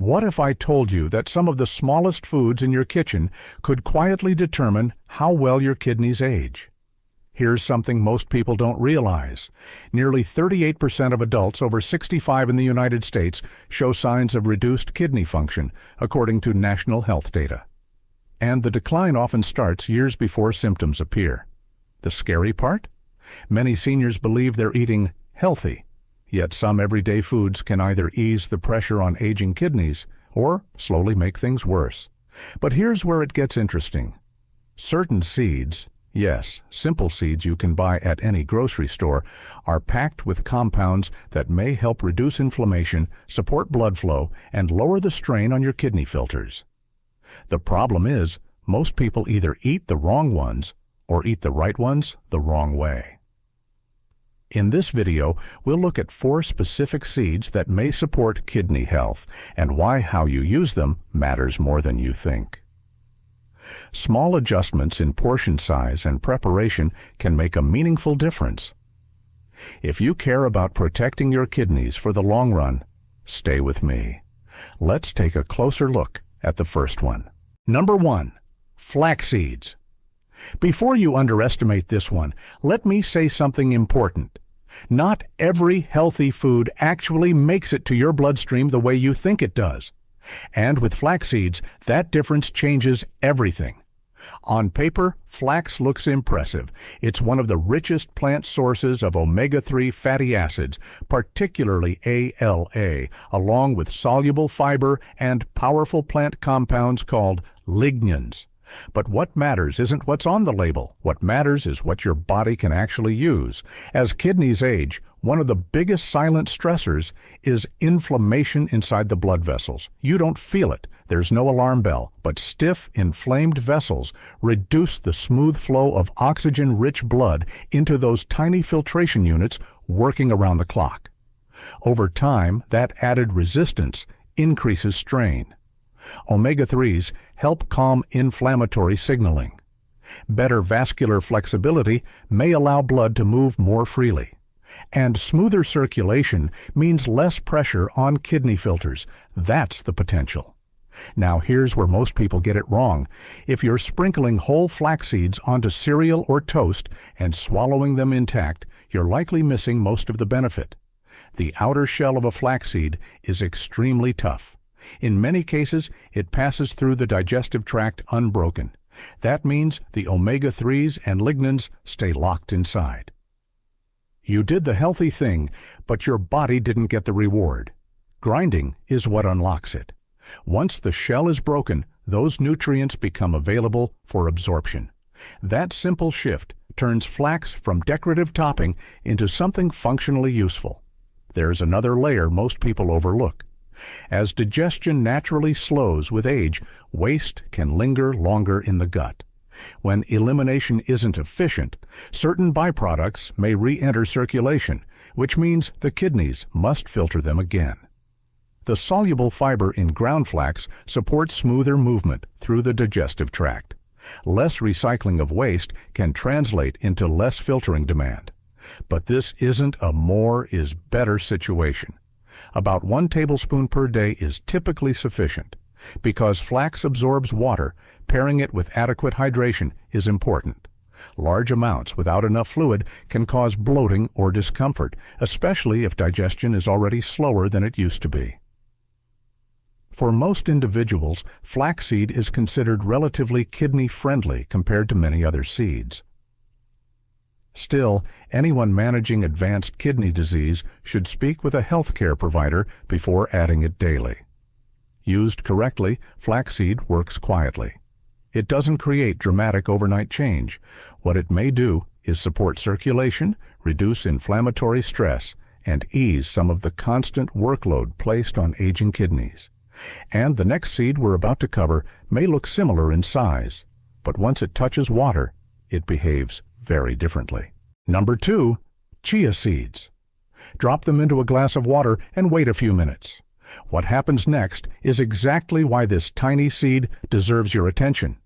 What if I told you that some of the smallest foods in your kitchen could quietly determine how well your kidneys age? Here's something most people don't realize. Nearly 38% of adults over 65 in the United States show signs of reduced kidney function, according to national health data. And the decline often starts years before symptoms appear. The scary part? Many seniors believe they're eating healthy, yet some everyday foods can either ease the pressure on aging kidneys or slowly make things worse. But here's where it gets interesting. Certain seeds, yes, simple seeds you can buy at any grocery store, are packed with compounds that may help reduce inflammation, support blood flow, and lower the strain on your kidney filters. The problem is, most people either eat the wrong ones or eat the right ones the wrong way. In this video, we'll look at 4 specific seeds that may support kidney health and why how you use them matters more than you think. Small adjustments in portion size and preparation can make a meaningful difference. If you care about protecting your kidneys for the long run, stay with me. Let's take a closer look at the first one. Number 1. Flax seeds. Before you underestimate this one, let me say something important. Not every healthy food actually makes it to your bloodstream the way you think it does. And with flax seeds, that difference changes everything. On paper, flax looks impressive. It's one of the richest plant sources of omega-3 fatty acids, particularly ALA, along with soluble fiber and powerful plant compounds called lignans. But what matters isn't what's on the label. What matters is what your body can actually use. As kidneys age, one of the biggest silent stressors is inflammation inside the blood vessels. You don't feel it. There's no alarm bell, but stiff, inflamed vessels reduce the smooth flow of oxygen-rich blood into those tiny filtration units working around the clock. Over time, that added resistance increases strain. Omega-3s help calm inflammatory signaling. Better vascular flexibility may allow blood to move more freely. And smoother circulation means less pressure on kidney filters. That's the potential. Now here's where most people get it wrong. If you're sprinkling whole flax seeds onto cereal or toast and swallowing them intact, you're likely missing most of the benefit. The outer shell of a flaxseed is extremely tough. In many cases, it passes through the digestive tract unbroken. That means the omega-3s and lignans stay locked inside. You did the healthy thing, but your body didn't get the reward. Grinding is what unlocks it. Once the shell is broken, those nutrients become available for absorption. That simple shift turns flax from decorative topping into something functionally useful. There's another layer most people overlook. As digestion naturally slows with age, waste can linger longer in the gut. When elimination isn't efficient, certain byproducts may re-enter circulation, which means the kidneys must filter them again. The soluble fiber in ground flax supports smoother movement through the digestive tract. Less recycling of waste can translate into less filtering demand. But this isn't a more is better situation. About 1 tablespoon per day is typically sufficient. Because flax absorbs water, pairing it with adequate hydration is important. Large amounts without enough fluid can cause bloating or discomfort, especially if digestion is already slower than it used to be. For most individuals, flaxseed is considered relatively kidney-friendly compared to many other seeds. Still, anyone managing advanced kidney disease should speak with a healthcare provider before adding it daily. Used correctly, flaxseed works quietly. It doesn't create dramatic overnight change. What it may do is support circulation, reduce inflammatory stress, and ease some of the constant workload placed on aging kidneys. And the next seed we're about to cover may look similar in size, but once it touches water, it behaves very differently. Number 2, chia seeds. Drop them into a glass of water and wait a few minutes. What happens next is exactly why this tiny seed deserves your attention.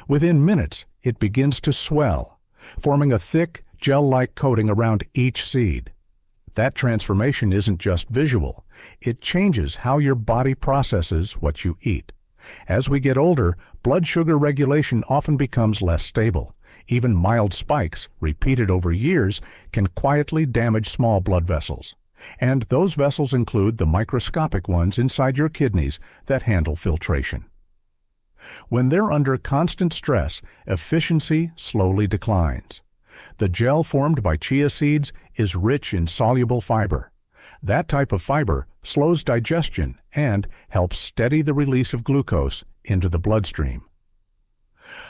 Within minutes, it begins to swell, forming a thick, gel-like coating around each seed. That transformation isn't just visual. It changes how your body processes what you eat. As we get older, blood sugar regulation often becomes less stable. Even mild spikes, repeated over years, can quietly damage small blood vessels. And those vessels include the microscopic ones inside your kidneys that handle filtration. When they're under constant stress, efficiency slowly declines. The gel formed by chia seeds is rich in soluble fiber. That type of fiber slows digestion and helps steady the release of glucose into the bloodstream.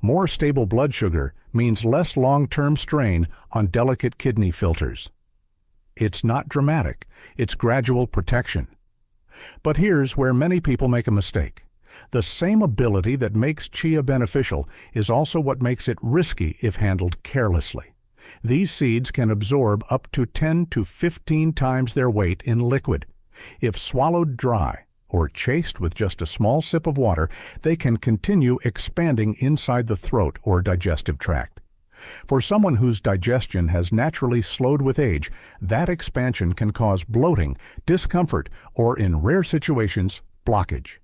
More stable blood sugar means less long-term strain on delicate kidney filters. It's not dramatic, it's gradual protection. But here's where many people make a mistake. The same ability that makes chia beneficial is also what makes it risky if handled carelessly. These seeds can absorb up to 10 to 15 times their weight in liquid. If swallowed dry or chased with just a small sip of water, they can continue expanding inside the throat or digestive tract. For someone whose digestion has naturally slowed with age, that expansion can cause bloating, discomfort, or in rare situations, blockage.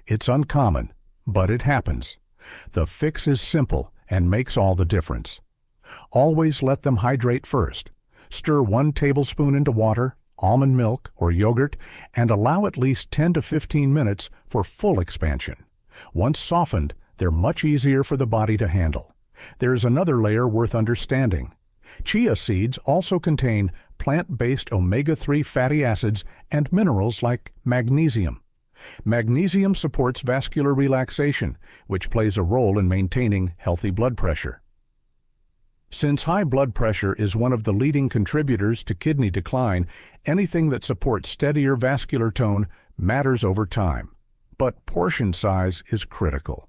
It's uncommon, but it happens. The fix is simple and makes all the difference. Always let them hydrate first. Stir 1 tablespoon into water, almond milk, or yogurt, and allow at least 10 to 15 minutes for full expansion. Once softened, they're much easier for the body to handle. There's another layer worth understanding. Chia seeds also contain plant-based omega-3 fatty acids and minerals like magnesium. Magnesium supports vascular relaxation, which plays a role in maintaining healthy blood pressure. Since high blood pressure is one of the leading contributors to kidney decline, anything that supports steadier vascular tone matters over time. But portion size is critical.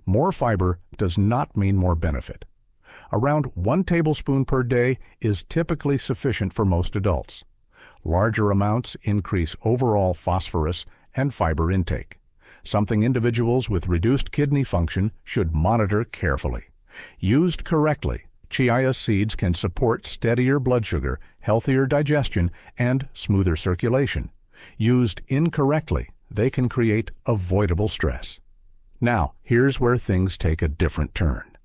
More fiber does not mean more benefit. Around 1 tablespoon per day is typically sufficient for most adults. Larger amounts increase overall phosphorus and fiber intake, something individuals with reduced kidney function should monitor carefully. Used correctly, chia seeds can support steadier blood sugar, healthier digestion, and smoother circulation. Used incorrectly, they can create avoidable stress. Now, here's where things take a different turn.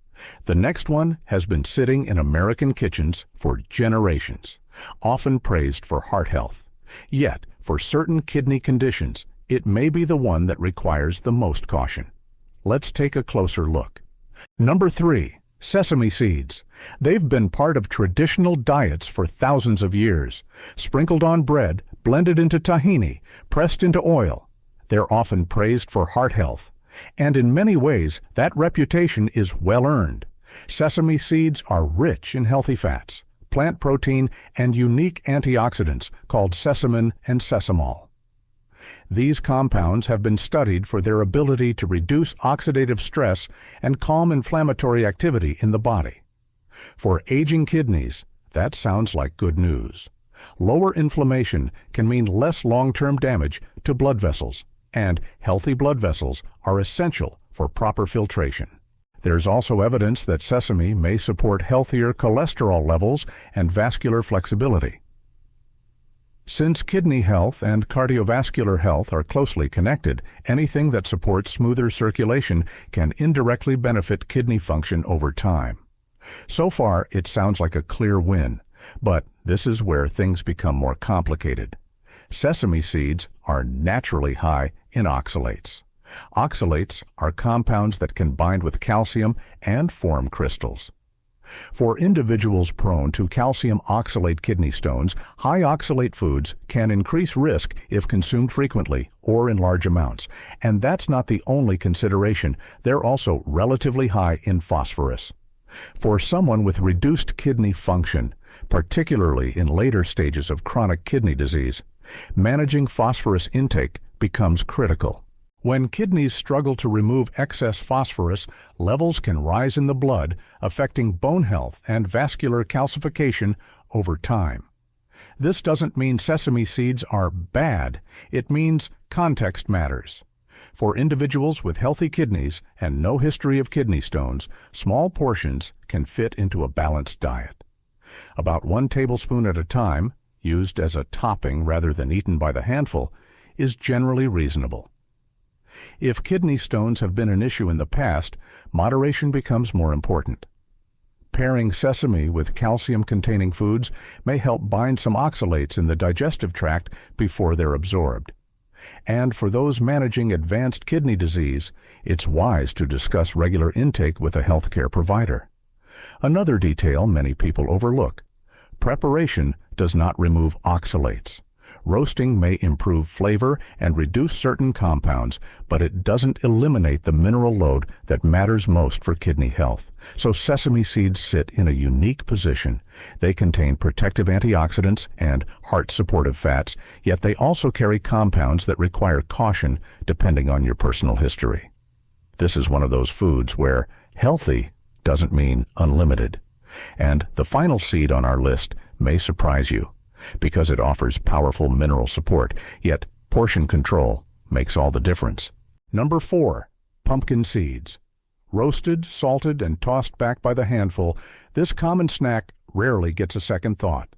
The next one has been sitting in American kitchens for generations, often praised for heart health. Yet, for certain kidney conditions, it may be the one that requires the most caution. Let's take a closer look. Number 3. Sesame seeds. They've been part of traditional diets for thousands of years. Sprinkled on bread, blended into tahini, pressed into oil. They're often praised for heart health. And in many ways, that reputation is well-earned. Sesame seeds are rich in healthy fats, plant protein, and unique antioxidants called sesamin and sesamol. These compounds have been studied for their ability to reduce oxidative stress and calm inflammatory activity in the body. For aging kidneys, that sounds like good news. Lower inflammation can mean less long-term damage to blood vessels, and healthy blood vessels are essential for proper filtration. There's also evidence that sesame may support healthier cholesterol levels and vascular flexibility. Since kidney health and cardiovascular health are closely connected, anything that supports smoother circulation can indirectly benefit kidney function over time. So far, it sounds like a clear win, but this is where things become more complicated. Sesame seeds are naturally high in oxalates. Oxalates are compounds that can bind with calcium and form crystals. For individuals prone to calcium oxalate kidney stones, high oxalate foods can increase risk if consumed frequently or in large amounts. And that's not the only consideration. They're also relatively high in phosphorus. For someone with reduced kidney function, particularly in later stages of chronic kidney disease, managing phosphorus intake becomes critical. When kidneys struggle to remove excess phosphorus, levels can rise in the blood, affecting bone health and vascular calcification over time. This doesn't mean sesame seeds are bad. It means context matters. For individuals with healthy kidneys and no history of kidney stones, small portions can fit into a balanced diet. About 1 tablespoon at a time, used as a topping rather than eaten by the handful, is generally reasonable. If kidney stones have been an issue in the past, moderation becomes more important. Pairing sesame with calcium-containing foods may help bind some oxalates in the digestive tract before they're absorbed. And for those managing advanced kidney disease, it's wise to discuss regular intake with a healthcare provider. Another detail many people overlook: preparation does not remove oxalates. Roasting may improve flavor and reduce certain compounds, but it doesn't eliminate the mineral load that matters most for kidney health. So sesame seeds sit in a unique position. They contain protective antioxidants and heart-supportive fats, yet they also carry compounds that require caution depending on your personal history. This is one of those foods where healthy doesn't mean unlimited. And the final seed on our list may surprise you, because it offers powerful mineral support, yet portion control makes all the difference. Number 4, pumpkin seeds. Roasted, salted, and tossed back by the handful, this common snack rarely gets a second thought.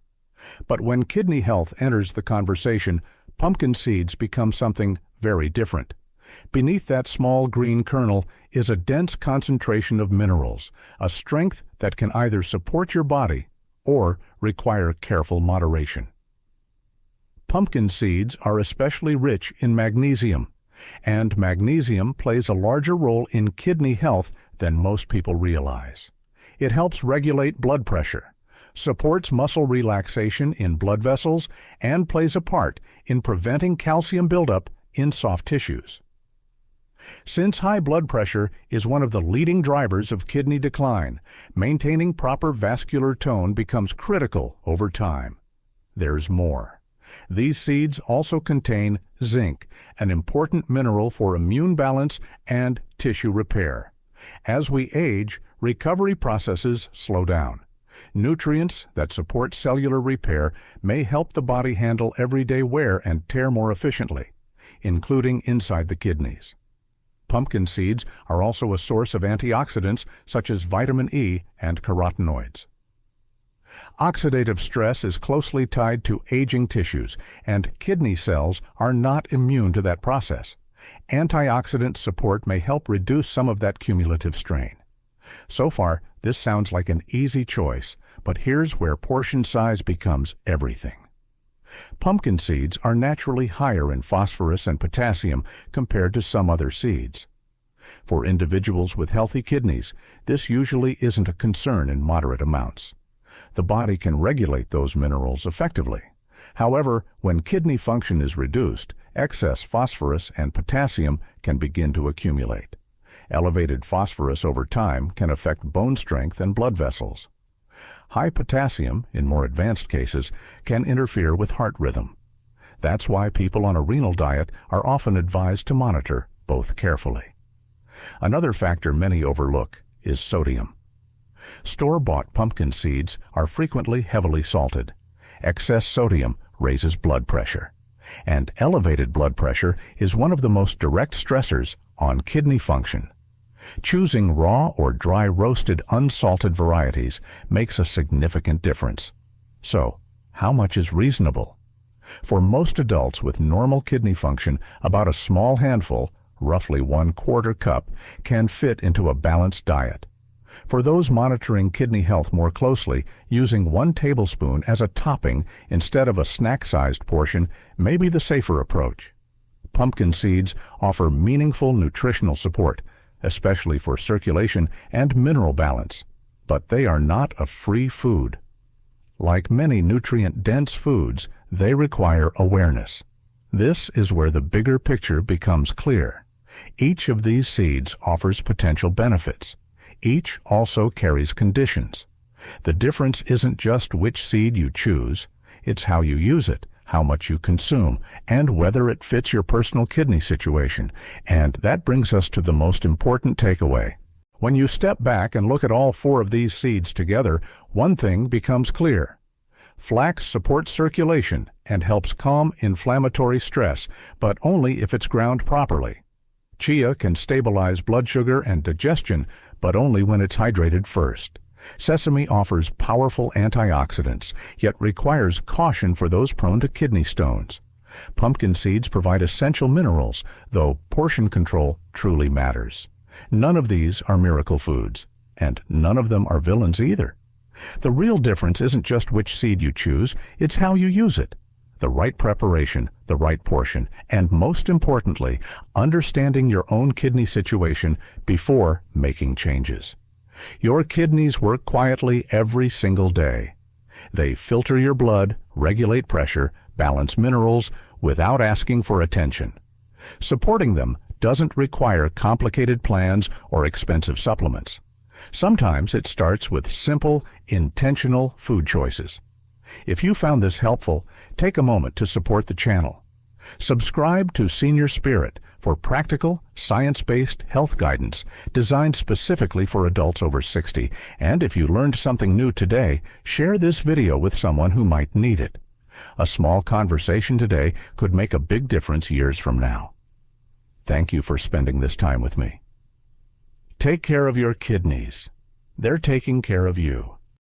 But when kidney health enters the conversation, pumpkin seeds become something very different. Beneath that small green kernel is a dense concentration of minerals, a strength that can either support your body or require careful moderation. Pumpkin seeds are especially rich in magnesium, and magnesium plays a larger role in kidney health than most people realize. It helps regulate blood pressure, supports muscle relaxation in blood vessels, and plays a part in preventing calcium buildup in soft tissues. Since high blood pressure is one of the leading drivers of kidney decline, maintaining proper vascular tone becomes critical over time. There's more. These seeds also contain zinc, an important mineral for immune balance and tissue repair. As we age, recovery processes slow down. Nutrients that support cellular repair may help the body handle everyday wear and tear more efficiently, including inside the kidneys. Pumpkin seeds are also a source of antioxidants such as vitamin E and carotenoids. Oxidative stress is closely tied to aging tissues, and kidney cells are not immune to that process. Antioxidant support may help reduce some of that cumulative strain. So far, this sounds like an easy choice, but here's where portion size becomes everything. Pumpkin seeds are naturally higher in phosphorus and potassium compared to some other seeds. For individuals with healthy kidneys, this usually isn't a concern in moderate amounts. The body can regulate those minerals effectively. However, when kidney function is reduced, excess phosphorus and potassium can begin to accumulate. Elevated phosphorus over time can affect bone strength and blood vessels. High potassium, in more advanced cases, can interfere with heart rhythm. That's why people on a renal diet are often advised to monitor both carefully. Another factor many overlook is sodium. Store-bought pumpkin seeds are frequently heavily salted. Excess sodium raises blood pressure, and elevated blood pressure is one of the most direct stressors on kidney function. Choosing raw or dry roasted unsalted varieties makes a significant difference. So, how much is reasonable? For most adults with normal kidney function, about a small handful, roughly 1/4 cup, can fit into a balanced diet. For those monitoring kidney health more closely, using 1 tablespoon as a topping instead of a snack-sized portion may be the safer approach. Pumpkin seeds offer meaningful nutritional support, especially for circulation and mineral balance, but they are not a free food. Like many nutrient-dense foods, they require awareness. This is where the bigger picture becomes clear. Each of these seeds offers potential benefits. Each also carries conditions. The difference isn't just which seed you choose, it's how you use it, how much you consume, and whether it fits your personal kidney situation. And that brings us to the most important takeaway. When you step back and look at all 4 of these seeds together, one thing becomes clear. Flax supports circulation and helps calm inflammatory stress, but only if it's ground properly. Chia can stabilize blood sugar and digestion, but only when it's hydrated first. Sesame offers powerful antioxidants, yet requires caution for those prone to kidney stones. Pumpkin seeds provide essential minerals, though portion control truly matters. None of these are miracle foods, and none of them are villains either. The real difference isn't just which seed you choose, it's how you use it. The right preparation, the right portion, and most importantly, understanding your own kidney situation before making changes. Your kidneys work quietly every single day. They filter your blood, regulate pressure, balance minerals without asking for attention. Supporting them doesn't require complicated plans or expensive supplements. Sometimes it starts with simple, intentional food choices. If you found this helpful, take a moment to support the channel. Subscribe to Senior Spirit for practical, science-based health guidance designed specifically for adults over 60. And if you learned something new today, share this video with someone who might need it. A small conversation today could make a big difference years from now. Thank you for spending this time with me. Take care of your kidneys. They're taking care of you.